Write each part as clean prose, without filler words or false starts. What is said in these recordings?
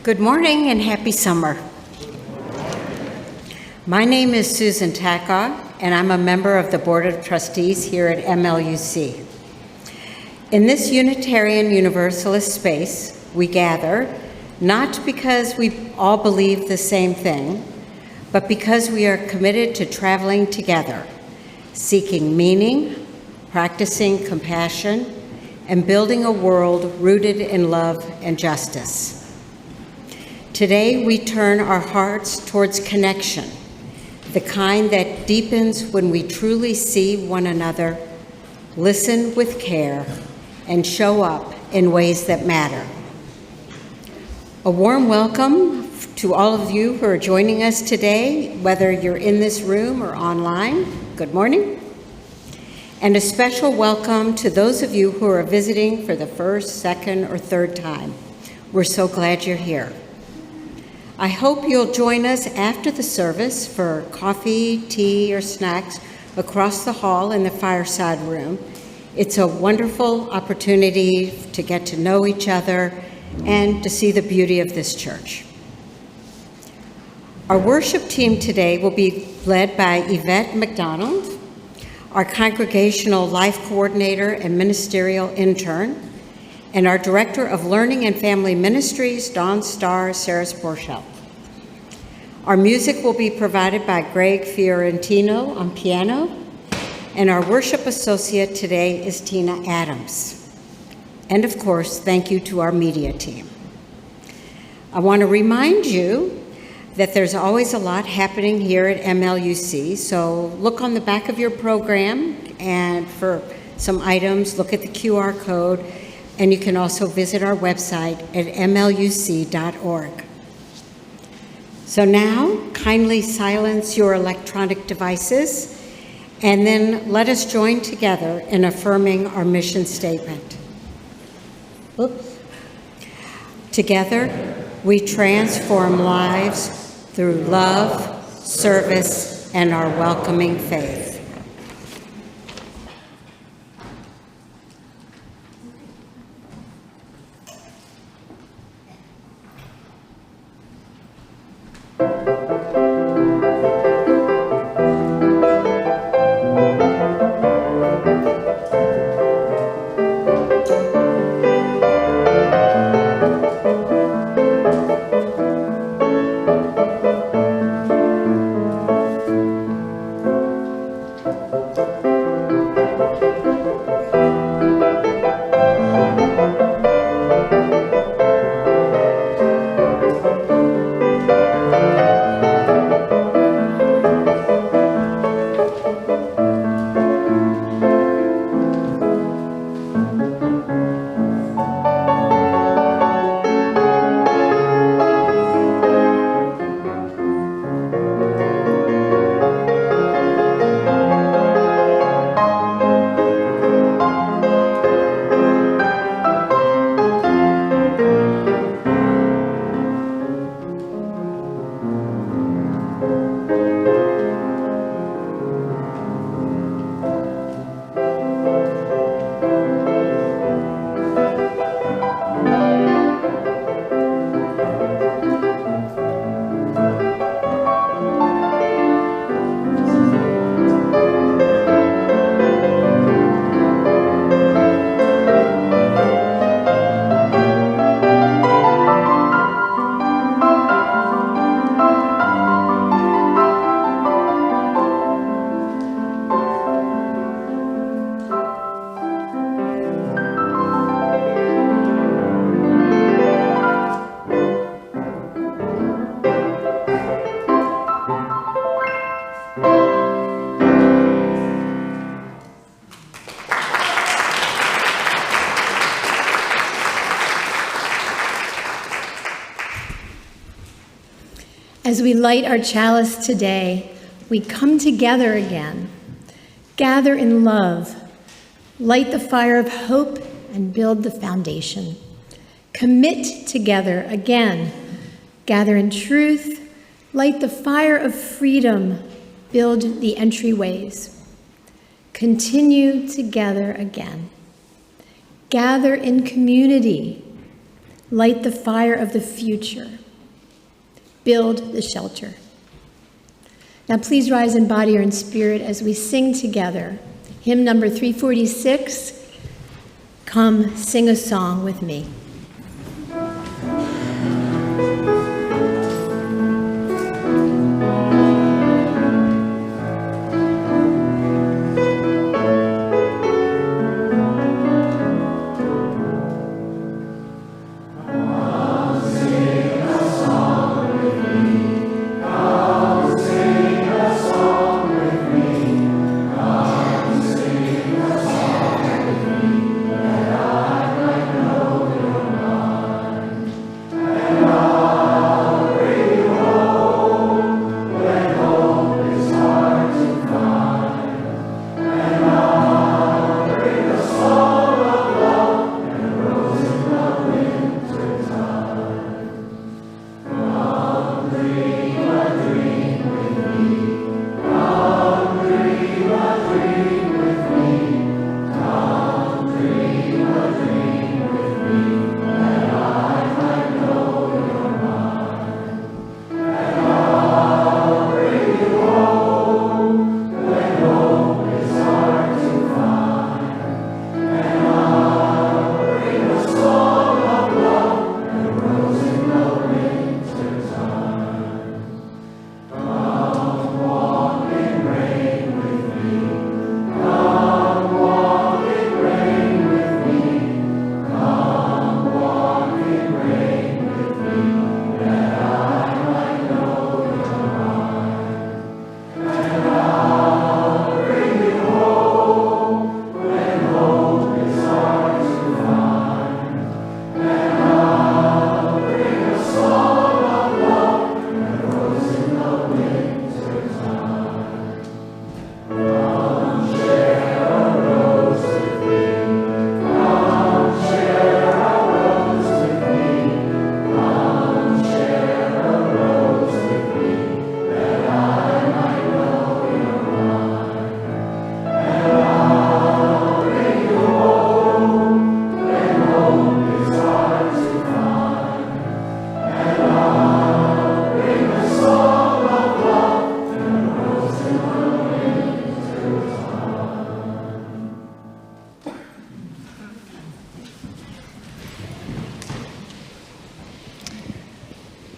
Good morning and happy summer. My name is Susan Tachau, and I'm a member of the Board of Trustees here at MLUC. In this Unitarian Universalist space, we gather not because we all believe the same thing, but because we are committed to traveling together, seeking meaning, practicing compassion, and building a world rooted in love and justice. Today, we turn our hearts towards connection, the kind that deepens when we truly see one another, listen with care, and show up in ways that matter. A warm welcome to all of you who are joining us today, whether you're in this room or online. Good morning. And a special welcome to those of you who are visiting for the first, second, or third time. We're so glad you're here. I hope you'll join us after the service for coffee, tea, or snacks across the hall in the fireside room. It's a wonderful opportunity to get to know each other and to see the beauty of this church. Our worship team today will be led by Yvette McDonnell, our congregational life coordinator and ministerial intern, and our Director of Learning and Family Ministries, Dawn Star Sarahs-Borchelt. Our music will be provided by Greg Fiorentino on piano, and our worship associate today is Tina Adams. And of course, thank you to our media team. I want to remind you that there's always a lot happening here at MLUC, so look on the back of your program, and for some items, look at the QR code. And you can also visit our website at mluc.org. So now, kindly silence your electronic devices, and then let us join together in affirming our mission statement. Oops. Together, we transform lives through love, service, and our welcoming faith. As we light our chalice today, we come together again, gather in love, light the fire of hope, and build the foundation. Commit together again, gather in truth, light the fire of freedom, build the entryways. Continue together again. Gather in community, Light the fire of the future. Build the shelter. Now please rise in body or in spirit as we sing together. Hymn number 346, Come Sing a Song with Me.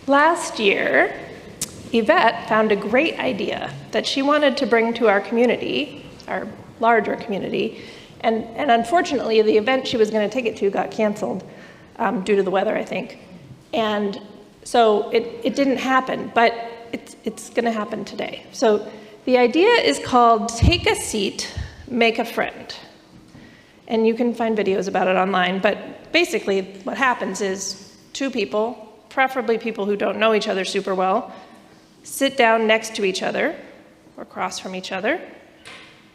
Last year, Yvette found a great idea that she wanted to bring to our community, our larger community, and unfortunately the event she was going to take it to got canceled due to the weather, I think. And so it didn't happen, but it's going to happen today. So the idea is called Take a Seat, Make a Friend. And you can find videos about it online, but basically what happens is two people, preferably people who don't know each other super well, sit down next to each other or across from each other,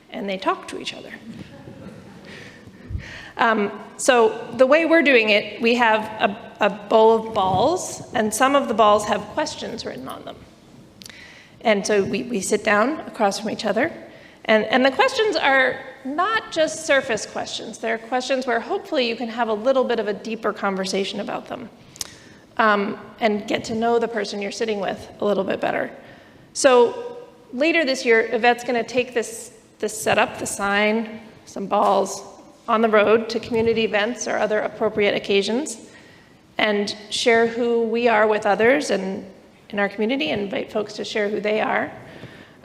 and they talk to each other. So the way we're doing it, we have a bowl of balls, and some of the balls have questions written on them. And so we sit down across from each other, and the questions are not just surface questions. They're questions where hopefully you can have a little bit of a deeper conversation about them. And get to know the person you're sitting with a little bit better. So later this year, Yvette's going to take this setup, the sign, some balls, on the road to community events or other appropriate occasions, and share who we are with others and in our community, and invite folks to share who they are.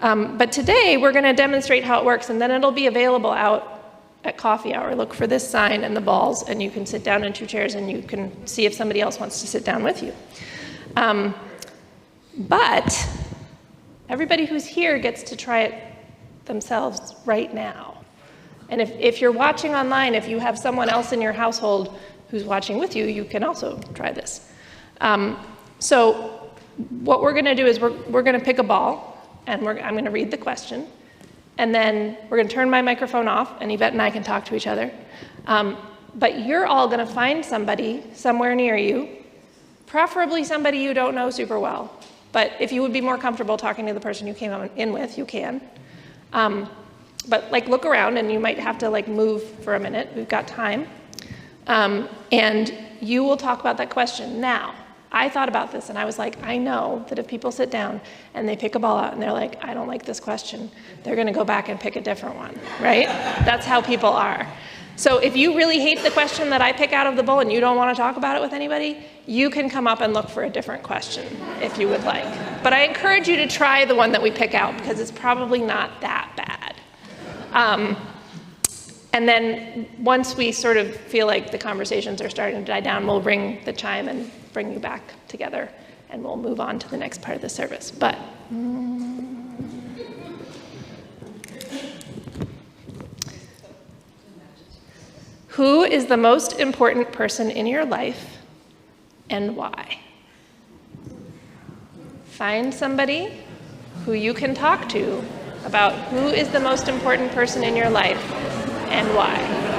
But today, we're going to demonstrate how it works, and then it'll be available out at coffee hour. Look for this sign and the balls, and you can sit down in two chairs and you can see if somebody else wants to sit down with you. But everybody who's here gets to try it themselves right now. And if you're watching online, if you have someone else in your household who's watching with you, you can also try this. So what we're going to do is we're going to pick a ball, and I'm going to read the question. And then we're going to turn my microphone off, and Yvette and I can talk to each other. But you're all going to find somebody somewhere near you, preferably somebody you don't know super well. But if you would be more comfortable talking to the person you came in with, you can. But look around, and you might have to move for a minute. We've got time. And you will talk about that question. Now, I thought about this and I was like, I know that if people sit down and they pick a ball out and they're like, I don't like this question, they're gonna go back and pick a different one, right? That's how people are. So if you really hate the question that I pick out of the bowl and you don't want to talk about it with anybody, you can come up and look for a different question if you would like. But I encourage you to try the one that we pick out because it's probably not that bad. And then once we sort of feel like the conversations are starting to die down, we'll ring the chime and bring you back together and we'll move on to the next part of the service. But who is the most important person in your life and why? Find somebody who you can talk to about who is the most important person in your life and why.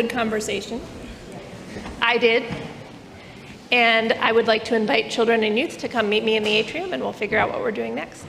good conversation. I did. And I would like to invite children and youth to come meet me in the atrium, and we'll figure out what we're doing next.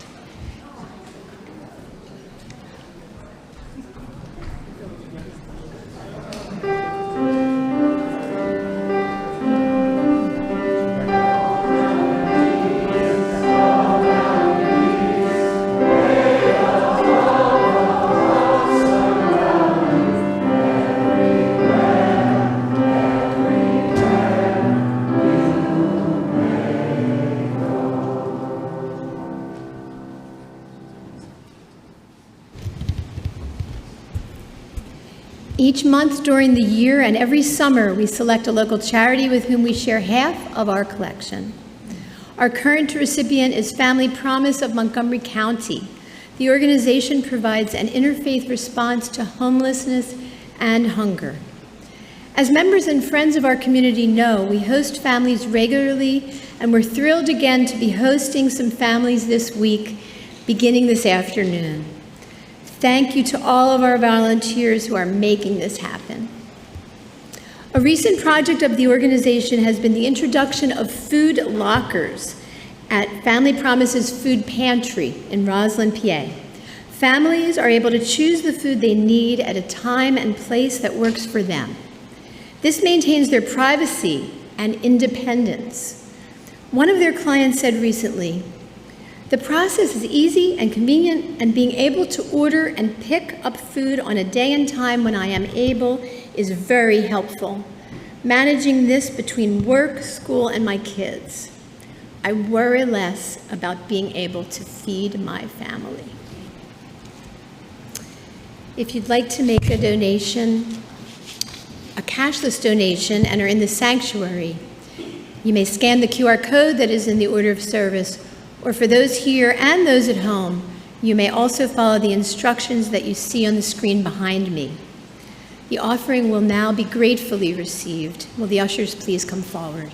Each month during the year and every summer, we select a local charity with whom we share half of our collection. Our current recipient is Family Promise of Montgomery County. The organization provides an interfaith response to homelessness and hunger. As members and friends of our community know, we host families regularly, and we're thrilled again to be hosting some families this week, beginning this afternoon. Thank you to all of our volunteers who are making this happen. A recent project of the organization has been the introduction of food lockers at Family Promise's Food Pantry in Roslyn, PA. Families are able to choose the food they need at a time and place that works for them. This maintains their privacy and independence. One of their clients said recently, "The process is easy and convenient, and being able to order and pick up food on a day and time when I am able is very helpful. Managing this between work, school, and my kids. I worry less about being able to feed my family." If you'd like to make a donation, a cashless donation, and are in the sanctuary, you may scan the QR code that is in the order of service, or for those here and those at home, you may also follow the instructions that you see on the screen behind me. The offering will now be gratefully received. Will the ushers please come forward?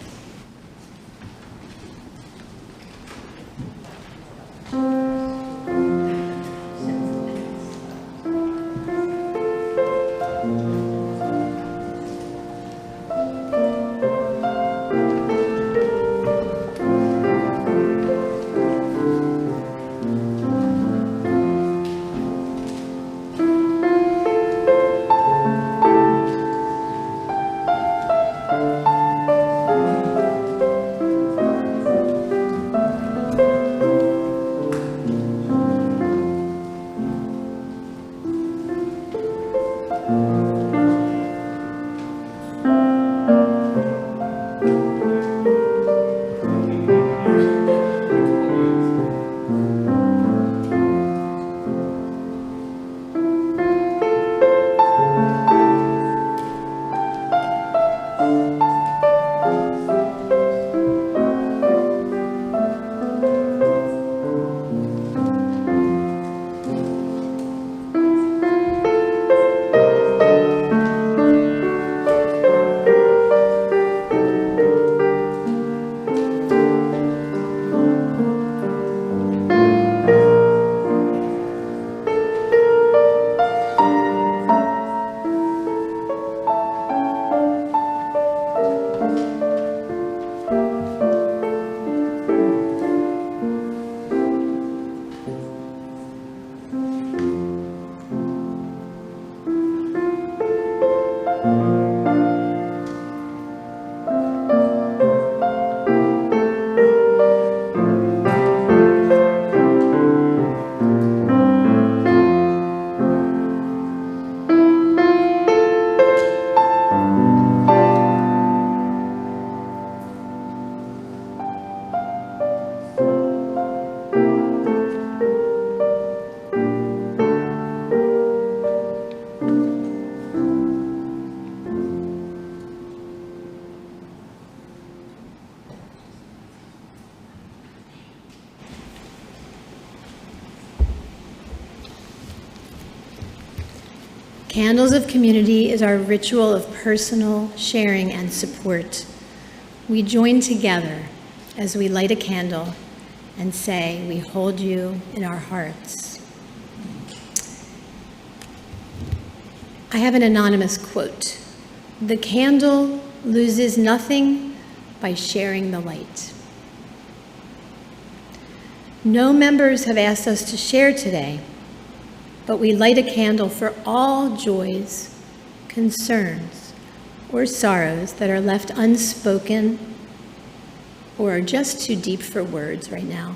Candles of Community is our ritual of personal sharing and support. We join together as we light a candle and say, "We hold you in our hearts." I have an anonymous quote. The candle loses nothing by sharing the light. No members have asked us to share today, but we light a candle for all joys, concerns, or sorrows that are left unspoken or are just too deep for words right now.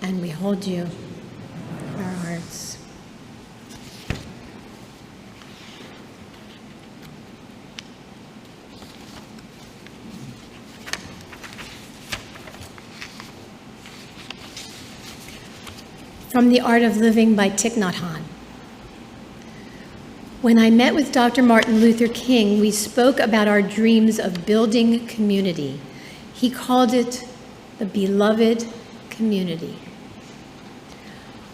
And we hold you in our hearts. From The Art of Living by Thich Nhat Hanh. When I met with Dr. Martin Luther King, we spoke about our dreams of building community. He called it the beloved community.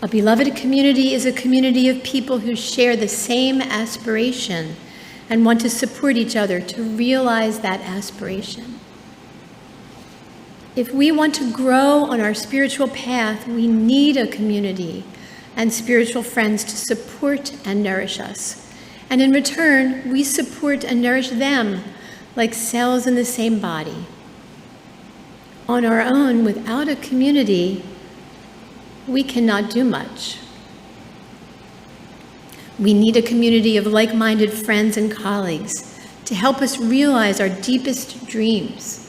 A beloved community is a community of people who share the same aspiration and want to support each other to realize that aspiration. If we want to grow on our spiritual path, we need a community and spiritual friends to support and nourish us. And in return, we support and nourish them like cells in the same body. On our own, without a community, we cannot do much. We need a community of like-minded friends and colleagues to help us realize our deepest dreams.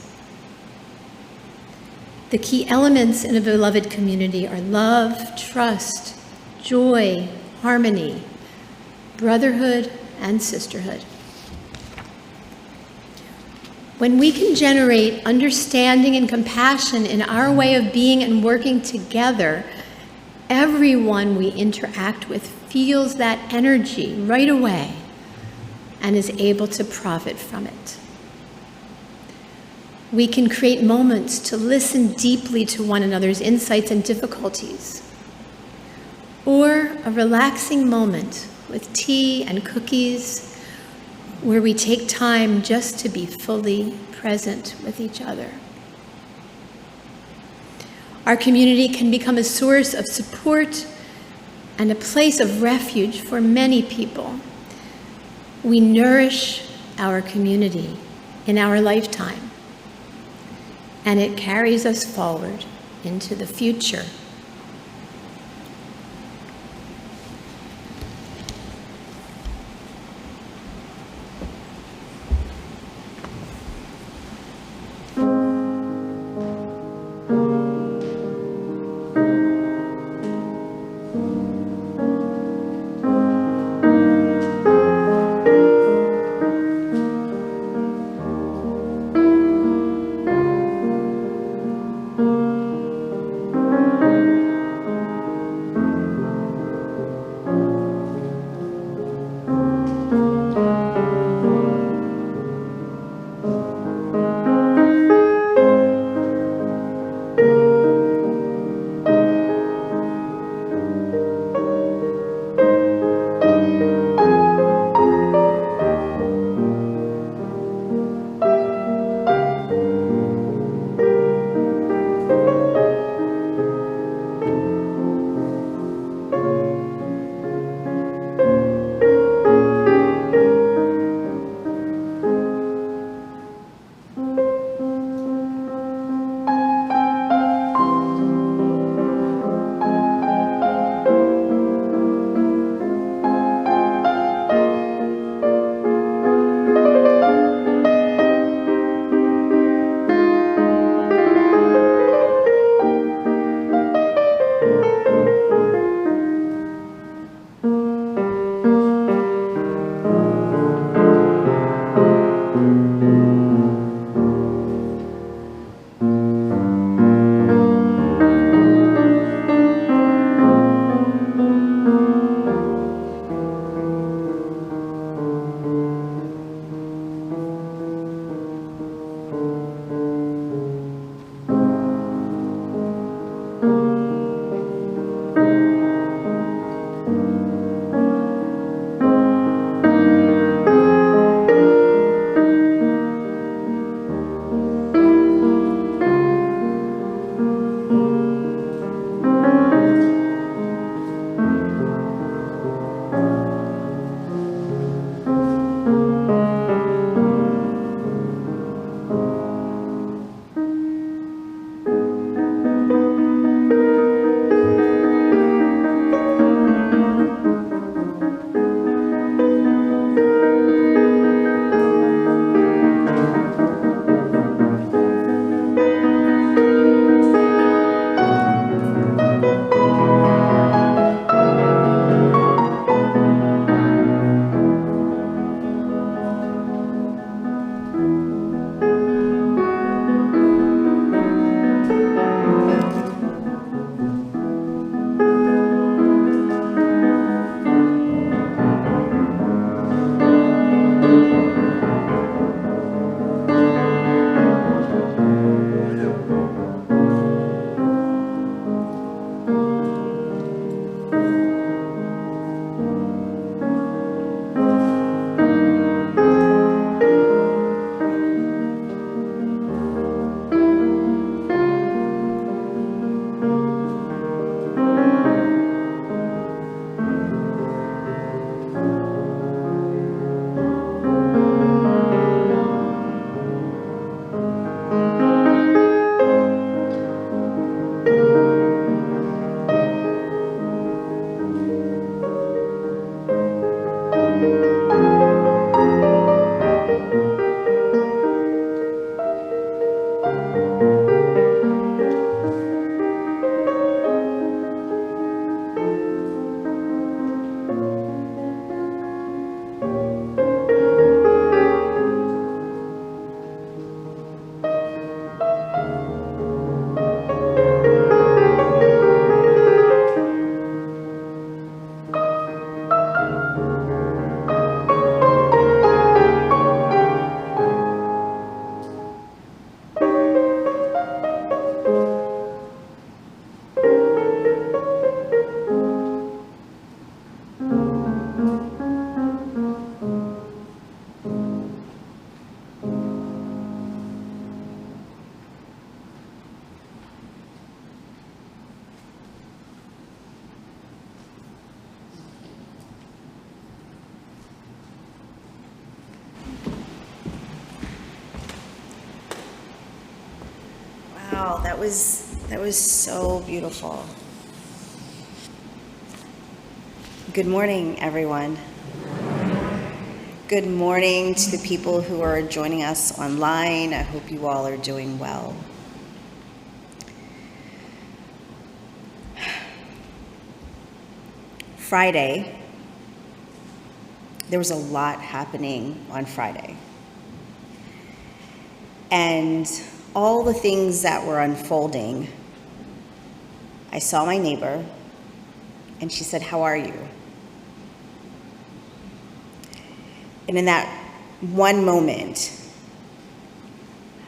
The key elements in a beloved community are love, trust, joy, harmony, brotherhood, and sisterhood. When we can generate understanding and compassion in our way of being and working together, everyone we interact with feels that energy right away and is able to profit from it. We can create moments to listen deeply to one another's insights and difficulties, or a relaxing moment with tea and cookies where we take time just to be fully present with each other. Our community can become a source of support and a place of refuge for many people. We nourish our community in our lifetime, and it carries us forward into the future. Wow, that was so beautiful. Good morning, everyone. Good morning to the people who are joining us online. I hope you all are doing well. Friday, there was a lot happening on Friday. And all the things that were unfolding, I saw my neighbor, and she said, "How are you?" And in that one moment,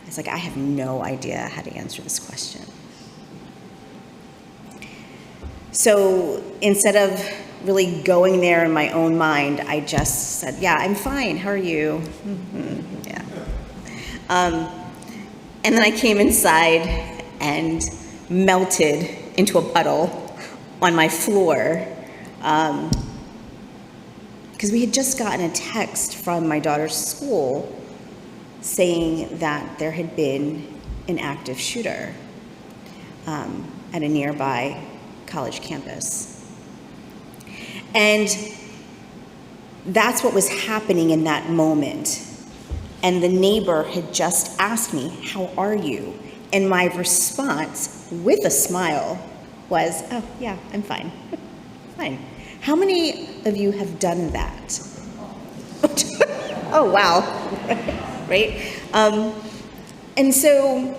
I was like, I have no idea how to answer this question. So instead of really going there in my own mind, I just said, "Yeah, I'm fine. How are you?" Mm-hmm. Yeah. And then I came inside and melted into a puddle on my floor because we had just gotten a text from my daughter's school saying that there had been an active shooter at a nearby college campus. And that's what was happening in that moment. And the neighbor had just asked me, "How are you?" And my response, with a smile, was, "Oh, yeah, I'm fine." Fine. How many of you have done that? Oh, wow. Right? And so,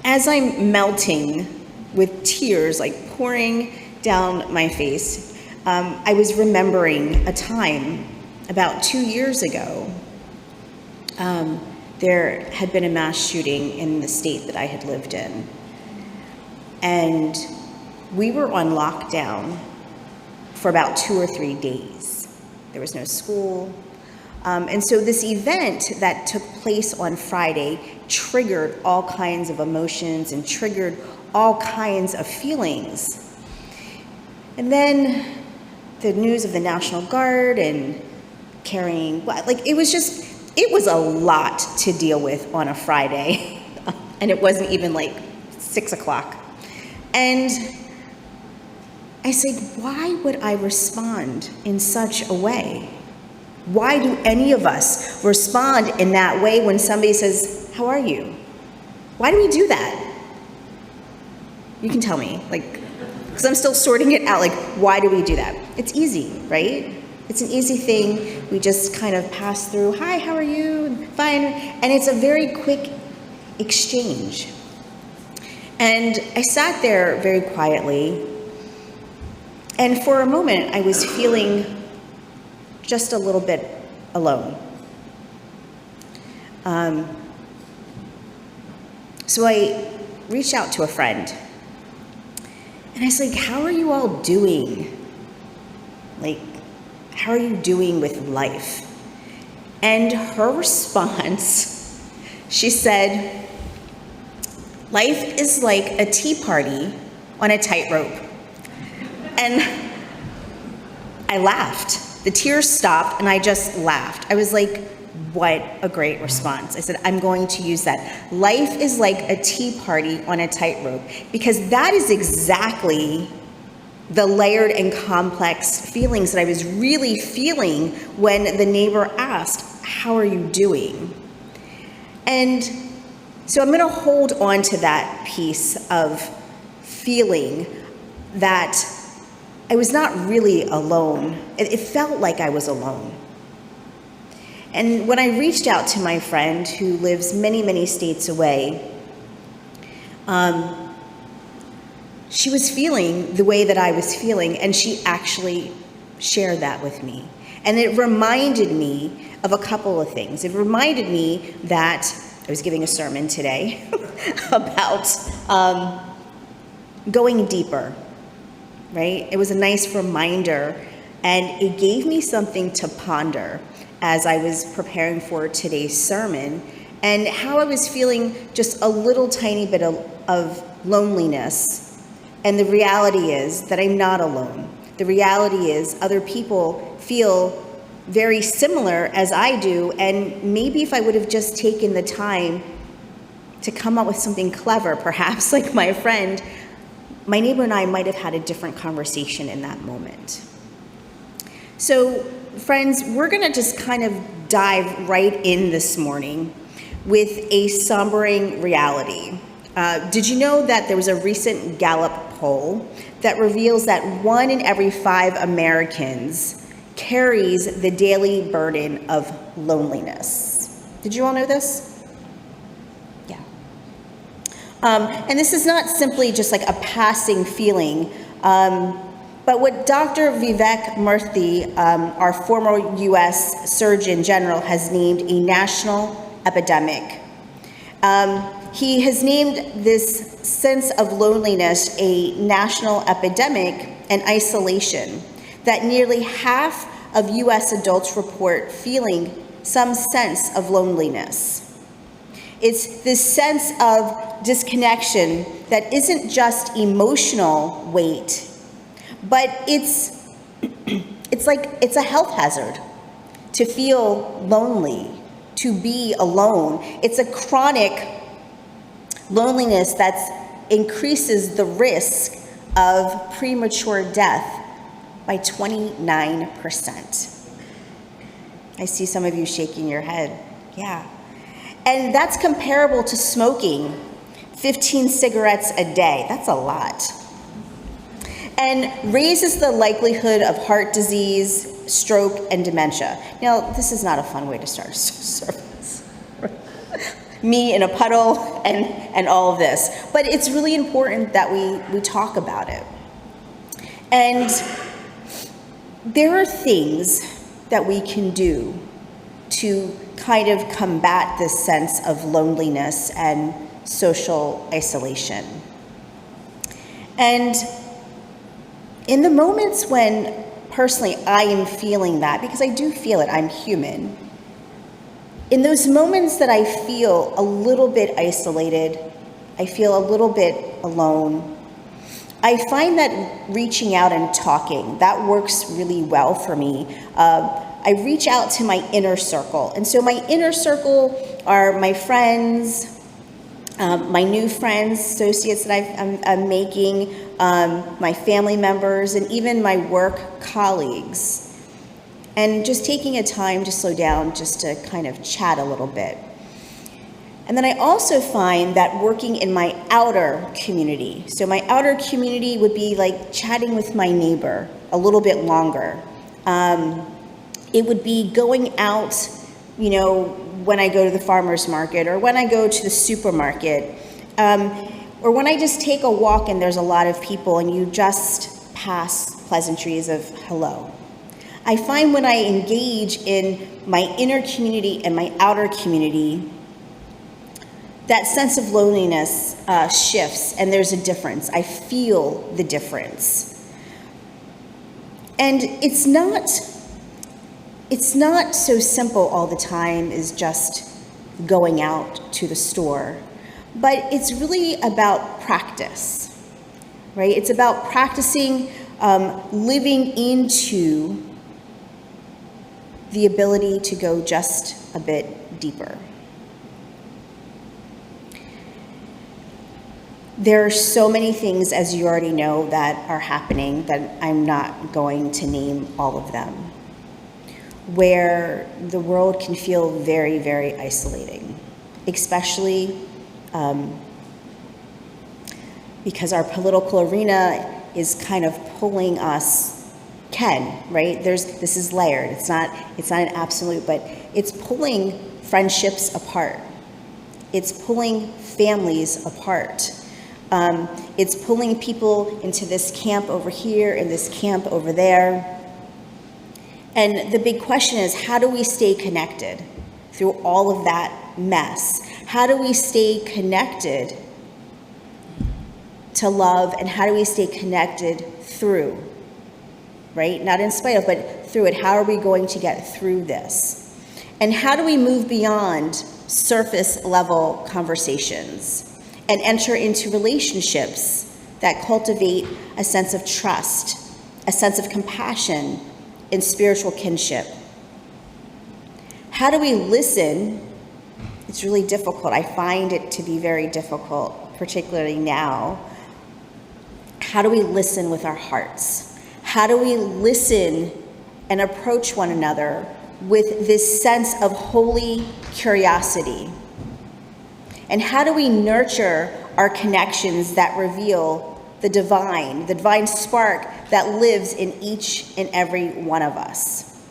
as I'm melting with tears like pouring down my face, I was remembering a time about 2 years ago. There had been a mass shooting in the state that I had lived in. And we were on lockdown for about 2 or 3 days. There was no school. And so this event that took place on Friday triggered all kinds of emotions and triggered all kinds of feelings. And then the news of the National Guard and carrying, it was a lot to deal with on a Friday. And it wasn't even like 6 o'clock. And I said, why would I respond in such a way? Why do any of us respond in that way when somebody says, "How are you?" Why do we do that? You can tell me, because I'm still sorting it out, why do we do that? It's easy, right? It's an easy thing. We just kind of pass through, "Hi, how are you?" "Fine." And it's a very quick exchange. And I sat there very quietly, and for a moment I was feeling just a little bit alone. So I reached out to a friend, and I was like, "How are you all doing? How are you doing with life?" And her response, she said, "Life is like a tea party on a tightrope." And I laughed. The tears stopped, and I just laughed. I was like, what a great response. I said, I'm going to use that. Life is like a tea party on a tightrope, because that is exactly the layered and complex feelings that I was really feeling when the neighbor asked, "How are you doing?" And so I'm going to hold on to that piece of feeling that I was not really alone. It felt like I was alone. And when I reached out to my friend who lives many, many states away, she was feeling the way that I was feeling, and she actually shared that with me. And it reminded me of a couple of things. It reminded me that I was giving a sermon today about going deeper, right? It was a nice reminder, and it gave me something to ponder as I was preparing for today's sermon, and how I was feeling just a little tiny bit of loneliness. And the reality is that I'm not alone. The reality is other people feel very similar as I do, and maybe if I would have just taken the time to come up with something clever, perhaps like my friend, my neighbor and I might have had a different conversation in that moment. So, friends, we're going to just kind of dive right in this morning with a sombering reality. Did you know that there was a recent Gallup poll that reveals that 1 in every 5 Americans carries the daily burden of loneliness? Did you all know this? Yeah. And this is not simply just like a passing feeling, but what Dr. Vivek Murthy, our former U.S. Surgeon General, has named a national epidemic. He has named this sense of loneliness a national epidemic and isolation, that nearly half of U.S. adults report feeling some sense of loneliness. It's this sense of disconnection that isn't just emotional weight, but it's a health hazard to feel lonely, to be alone. It's a chronic loneliness that increases the risk of premature death by 29%. I see some of you shaking your head. Yeah. And that's comparable to smoking 15 cigarettes a day. That's a lot. And raises the likelihood of heart disease, stroke, and dementia. Now, this is not a fun way to start a service. Me in a puddle and all of this. But it's really important that we talk about it. And there are things that we can do to kind of combat this sense of loneliness and social isolation. And in the moments when personally I am feeling that, because I do feel it, I'm human, in those moments that I feel a little bit isolated, I feel a little bit alone, I find that reaching out and talking, that works really well for me. I reach out to my inner circle. And so my inner circle are my friends, my new friends, associates that I'm making, my family members, and even my work colleagues. And just taking a time to slow down, just to kind of chat a little bit. And then I also find that working in my outer community, so my outer community would be like chatting with my neighbor a little bit longer. It would be going out, when I go to the farmer's market, or when I go to the supermarket, or when I just take a walk and there's a lot of people and you just pass pleasantries of hello. I find when I engage in my inner community and my outer community, that sense of loneliness shifts, and there's a difference. I feel the difference. And it's not so simple all the time as just going out to the store, but it's really about practice, right? It's about practicing living into the ability to go just a bit deeper. There are so many things, as you already know, that are happening that I'm not going to name all of them, where the world can feel very, very isolating, especially because our political arena is kind of pulling us, right? This is layered. It's not an absolute, but it's pulling friendships apart. It's pulling families apart. It's pulling people into this camp over here and this camp over there. And the big question is, how do we stay connected through all of that mess? How do we stay connected to love, and how do we stay connected through, right? Not in spite of, but through it. How are we going to get through this? And how do we move beyond surface level conversations and enter into relationships that cultivate a sense of trust, a sense of compassion, and spiritual kinship? How do we listen It's really difficult. I find it to be very difficult, particularly now. How do we listen with our hearts? How do we listen and approach one another with this sense of holy curiosity? And how do we nurture our connections that reveal the divine spark that lives in each and every one of us?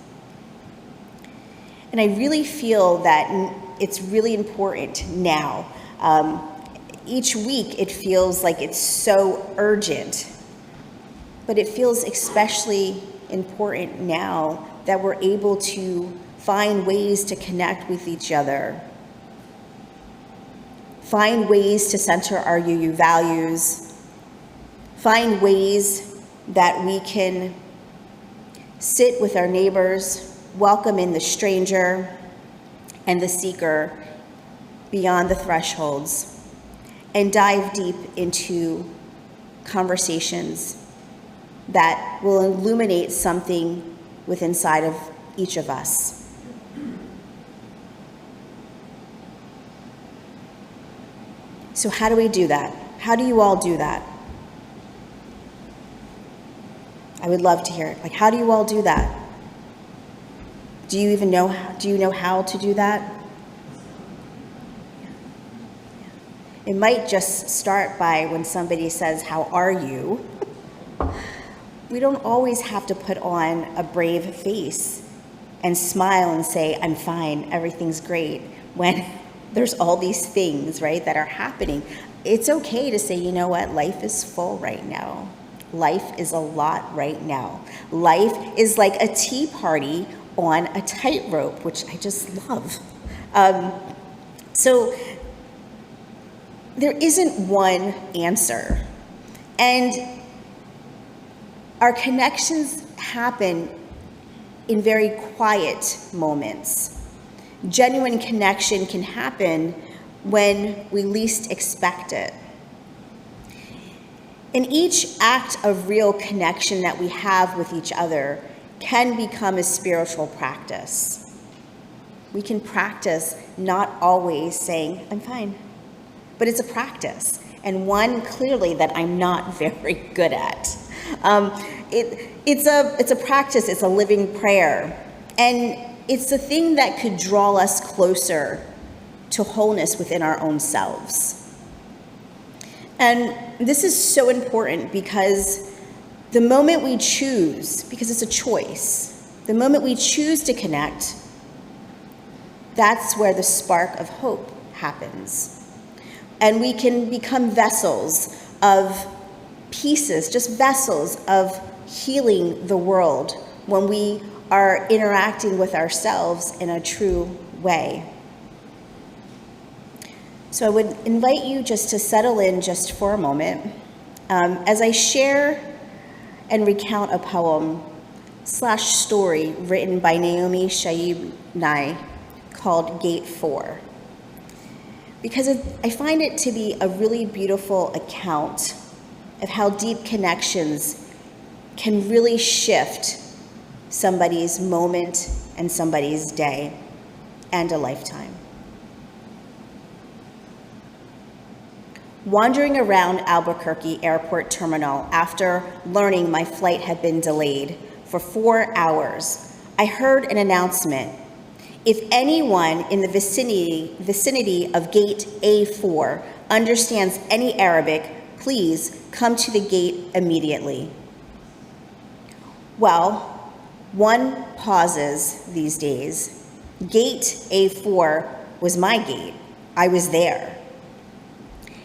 And I really feel that it's really important now. Each week it feels like it's so urgent, but it feels especially important now that we're able to find ways to connect with each other, find ways to center our UU values, find ways that we can sit with our neighbors, welcome in the stranger and the seeker beyond the thresholds, and dive deep into conversations that will illuminate something within inside of each of us. So how do we do that? How do you all do that? I would love to hear it. Like, how do you all do that? Do you know how to do that? It might just start by when somebody says, "How are you?" We don't always have to put on a brave face and smile and say, "I'm fine, everything's great," when there's all these things, right, that are happening. It's okay to say, you know what, life is full right now. Life is a lot right now. Life is like a tea party on a tightrope, which I just love. So there isn't one answer. And our connections happen in very quiet moments. Genuine connection can happen when we least expect it. And each act of real connection that we have with each other can become a spiritual practice. We can practice not always saying, "I'm fine," but it's a practice, and one clearly that I'm not very good at. It's a practice, it's a living prayer, and it's the thing that could draw us closer to wholeness within our own selves. And this is so important because the moment we choose, because it's a choice, the moment we choose to connect, that's where the spark of hope happens. And we can become vessels of pieces, just vessels of healing the world when we are interacting with ourselves in a true way. So I would invite you just to settle in just for a moment as I share and recount a poem/story written by Naomi Shaib Nye called Gate 4. Because I find it to be a really beautiful account of how deep connections can really shift somebody's moment and somebody's day and a lifetime. Wandering around Albuquerque Airport Terminal after learning my flight had been delayed for 4 hours, I heard an announcement. If anyone in the vicinity of Gate A4 understands any Arabic, please come to the gate immediately. Well, one pauses these days. Gate A4 was my gate. I was there.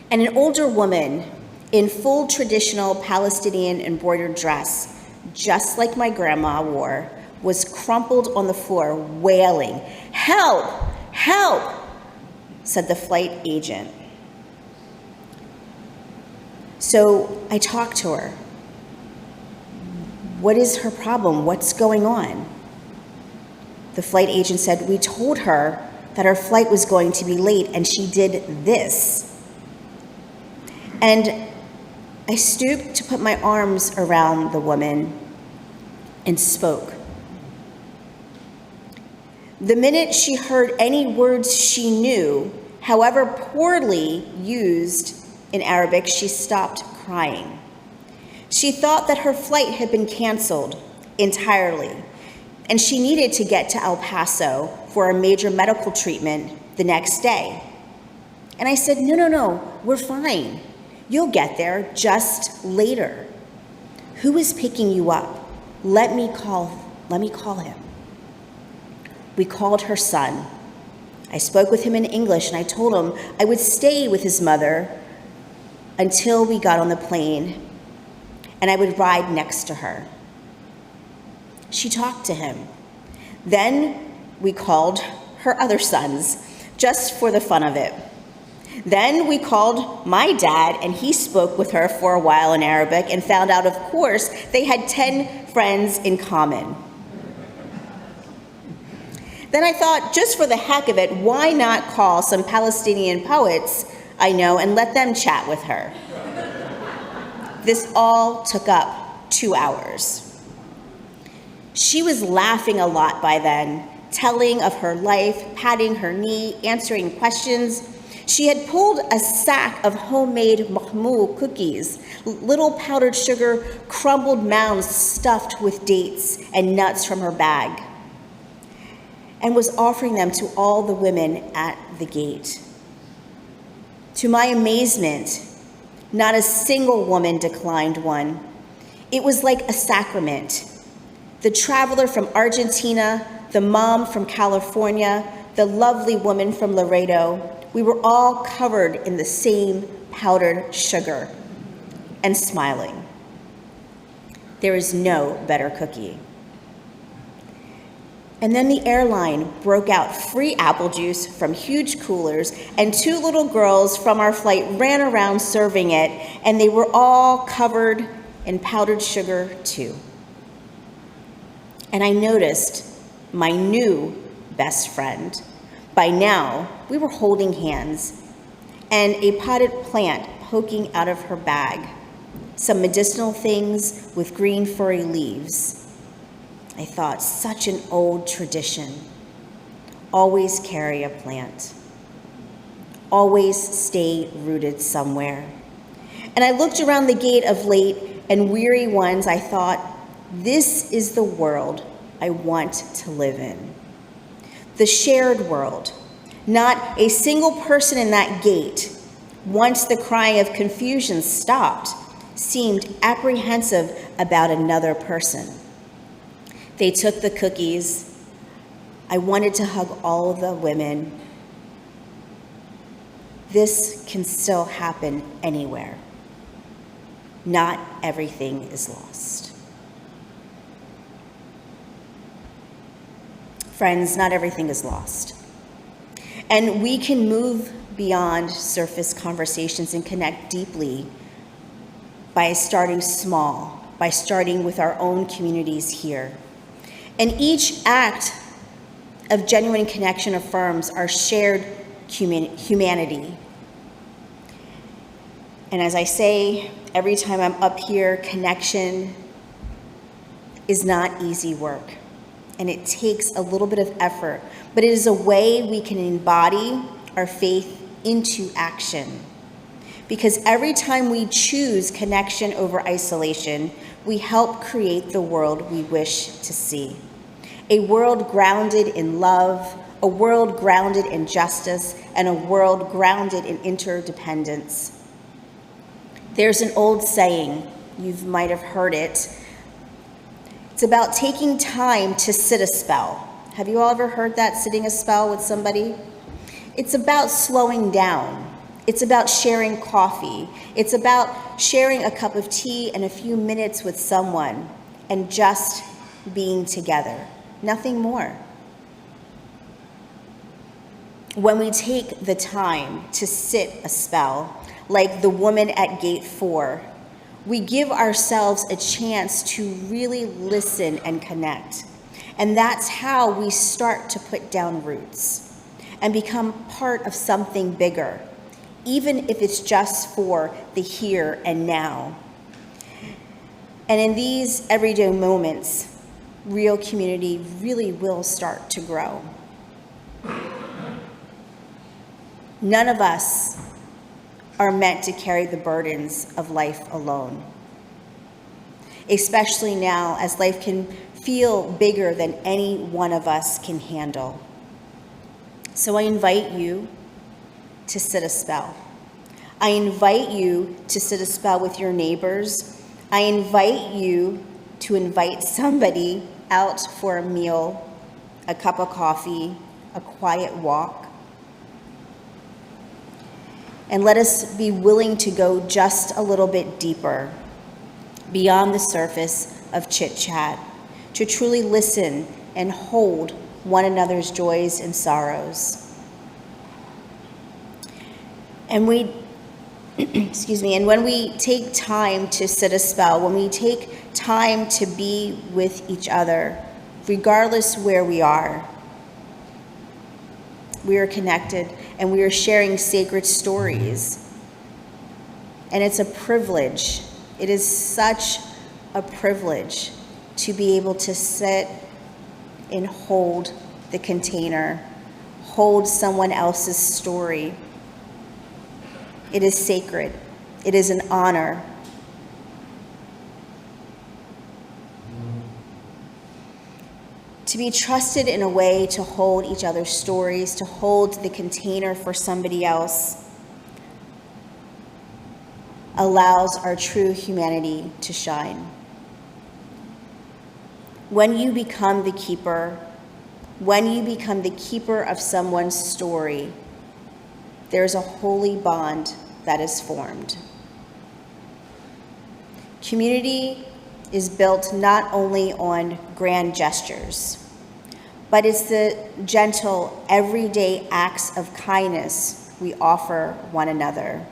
And an older woman in full traditional Palestinian embroidered dress, just like my grandma wore, was crumpled on the floor, wailing, "Help! Help!" said the flight agent. So I talked to her. What is her problem? What's going on? The flight agent said, "We told her that her flight was going to be late, and she did this." And I stooped to put my arms around the woman and spoke. The minute she heard any words she knew, however poorly used in Arabic, she stopped crying. She thought that her flight had been canceled entirely, and she needed to get to El Paso for a major medical treatment the next day. And I said, no, we're fine. You'll get there just later. Who is picking you up? Let me call him. We called her son. I spoke with him in English, and I told him I would stay with his mother until we got on the plane, and I would ride next to her. She talked to him. Then we called her other sons, just for the fun of it. Then we called my dad, and he spoke with her for a while in Arabic and found out, of course, they had 10 friends in common. Then I thought, just for the heck of it, why not call some Palestinian poets I know and let them chat with her? This all took up 2 hours. She was laughing a lot by then, telling of her life, patting her knee, answering questions. She had pulled a sack of homemade mahmoud cookies, little powdered sugar, crumbled mounds stuffed with dates and nuts from her bag, and was offering them to all the women at the gate. To my amazement, not a single woman declined one. It was like a sacrament. The traveler from Argentina, the mom from California, the lovely woman from Laredo, we were all covered in the same powdered sugar and smiling. There is no better cookie. And then the airline broke out free apple juice from huge coolers, and 2 little girls from our flight ran around serving it, and they were all covered in powdered sugar too. And I noticed my new best friend. By now, we were holding hands, and a potted plant poking out of her bag, some medicinal things with green furry leaves. I thought, such an old tradition. Always carry a plant. Always stay rooted somewhere. And I looked around the gate of late and weary ones. I thought, this is the world I want to live in. The shared world. Not a single person in that gate, once the crying of confusion stopped, seemed apprehensive about another person. They took the cookies. I wanted to hug all the women. This can still happen anywhere. Not everything is lost. Friends, not everything is lost. And we can move beyond surface conversations and connect deeply by starting small, by starting with our own communities here. And each act of genuine connection affirms our shared humanity. And as I say every time I'm up here, connection is not easy work. And it takes a little bit of effort, but it is a way we can embody our faith into action. Because every time we choose connection over isolation, we help create the world we wish to see. A world grounded in love, a world grounded in justice, and a world grounded in interdependence. There's an old saying, you might have heard it. It's about taking time to sit a spell. Have you all ever heard that, sitting a spell with somebody? It's about slowing down. It's about sharing coffee. It's about sharing a cup of tea and a few minutes with someone and just being together. Nothing more. When we take the time to sit a spell, like the woman at gate 4, we give ourselves a chance to really listen and connect. And that's how we start to put down roots and become part of something bigger, even if it's just for the here and now. And in these everyday moments, real community really will start to grow. None of us are meant to carry the burdens of life alone, especially now as life can feel bigger than any one of us can handle. So I invite you to sit a spell. I invite you to sit a spell with your neighbors. I invite you to invite somebody out for a meal, a cup of coffee, a quiet walk. And let us be willing to go just a little bit deeper, beyond the surface of chit-chat, to truly listen and hold one another's joys and sorrows. And and when we take time to sit a spell, when we take time to be with each other, regardless where we are connected and we are sharing sacred stories. And it's a privilege. It is such a privilege to be able to sit and hold the container, hold someone else's story. It is sacred. It is an honor. To be trusted in a way to hold each other's stories, to hold the container for somebody else, allows our true humanity to shine. When you become the keeper, of someone's story, there's a holy bond that is formed. Community is built not only on grand gestures, but it's the gentle, everyday acts of kindness we offer one another.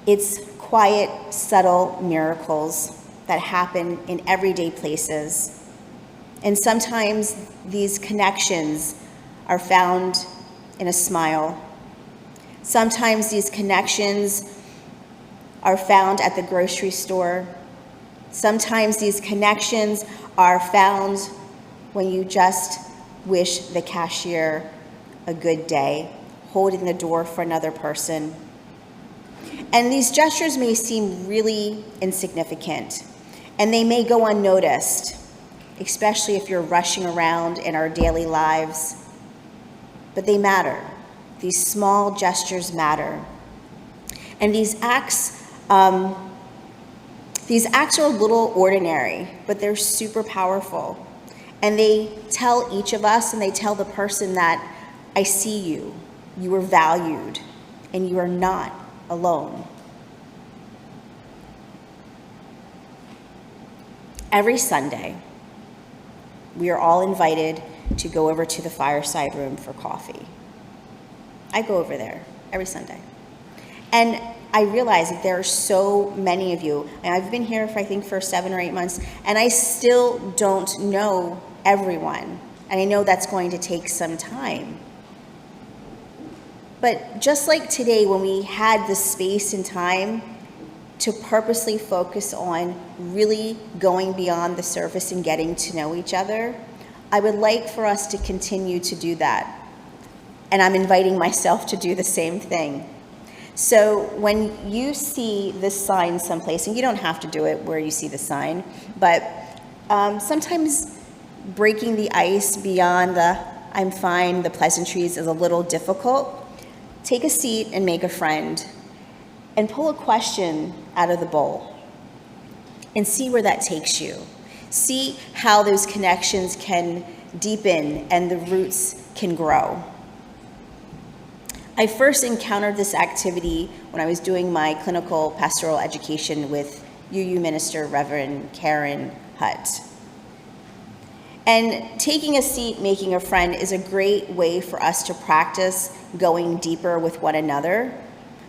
It's quiet, subtle miracles that happen in everyday places. And sometimes these connections are found in a smile. Sometimes these connections are found at the grocery store. Sometimes these connections are found when you just wish the cashier a good day, holding the door for another person. And these gestures may seem really insignificant, and they may go unnoticed, especially if you're rushing around in our daily lives. But they matter. These small gestures matter. And these acts are a little ordinary, but they're super powerful. And they tell each of us, and they tell the person that, I see you, you are valued, and you are not alone. Every Sunday, we are all invited to go over to the fireside room for coffee. I go over there every Sunday. And I realize that there are so many of you, and I've been here for 7 or 8 months, and I still don't know everyone. And I know that's going to take some time. But just like today, when we had the space and time to purposely focus on really going beyond the surface and getting to know each other, I would like for us to continue to do that. And I'm inviting myself to do the same thing. So when you see this sign someplace, and you don't have to do it where you see the sign, but sometimes breaking the ice beyond the I'm fine, the pleasantries is a little difficult. Take a seat and make a friend, and pull a question out of the bowl and see where that takes you. See how those connections can deepen and the roots can grow. I first encountered this activity when I was doing my clinical pastoral education with UU minister Reverend Karen Hutt. And taking a seat, making a friend is a great way for us to practice going deeper with one another,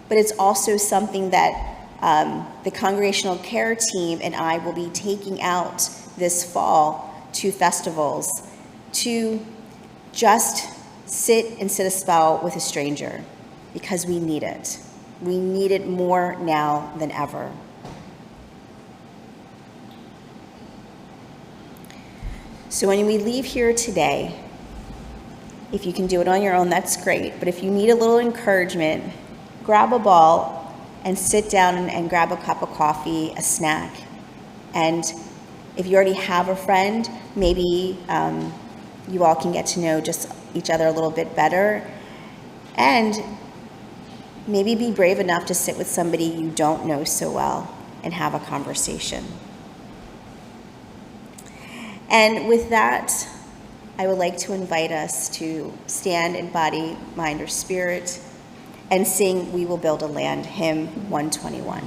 but it's also something that the congregational care team and I will be taking out this fall to festivals to just sit a spell with a stranger, because we need it. We need it more now than ever. So when we leave here today, If you can do it on your own, that's great. But if you need a little encouragement, grab a ball and sit down and grab a cup of coffee, a snack. And if you already have a friend, maybe you all can get to know just each other a little bit better. And maybe be brave enough to sit with somebody you don't know so well and have a conversation. And with that, I would like to invite us to stand in body, mind, or spirit and sing "We Will Build a Land," hymn 121.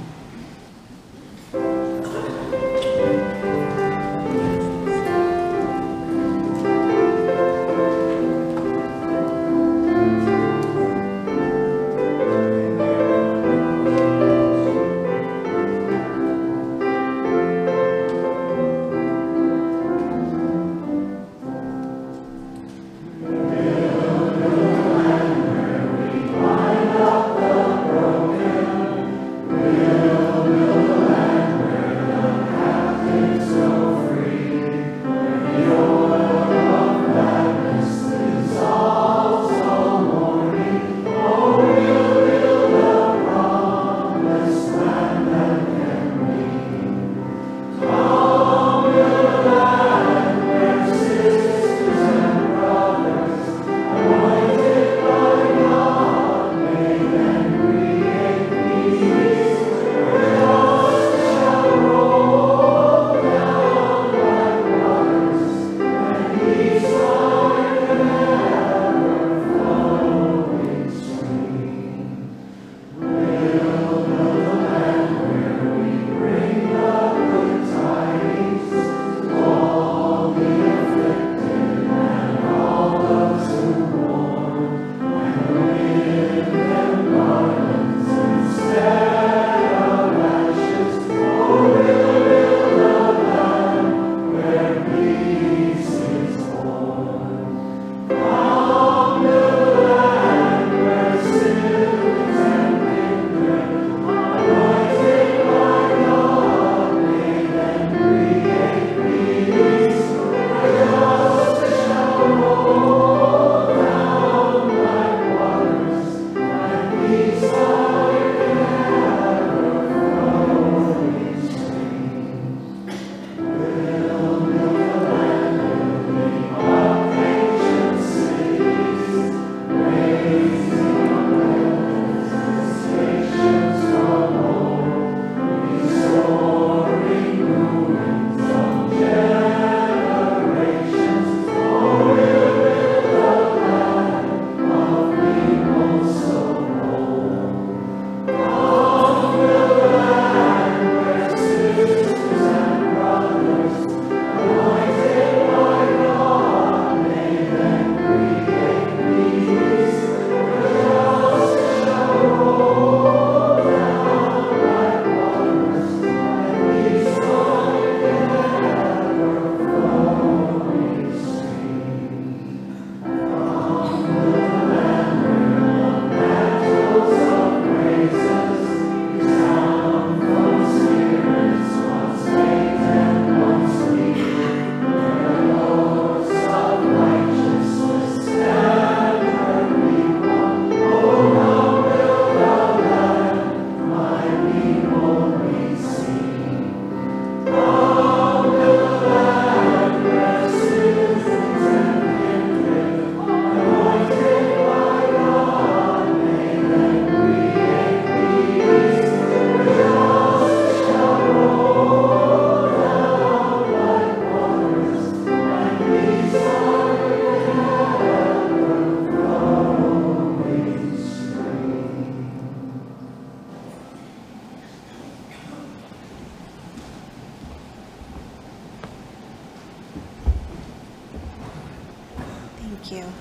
Thank you.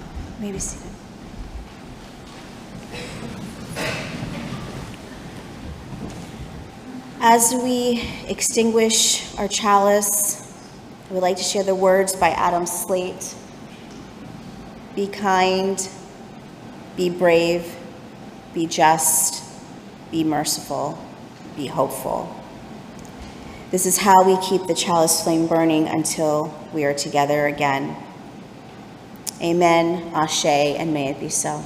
Maybe seated. As we extinguish our chalice, I would like to share the words by Adam Slate. Be kind, be brave, be just, be merciful, be hopeful. This is how we keep the chalice flame burning until we are together again. Amen, Ashe, and may it be so.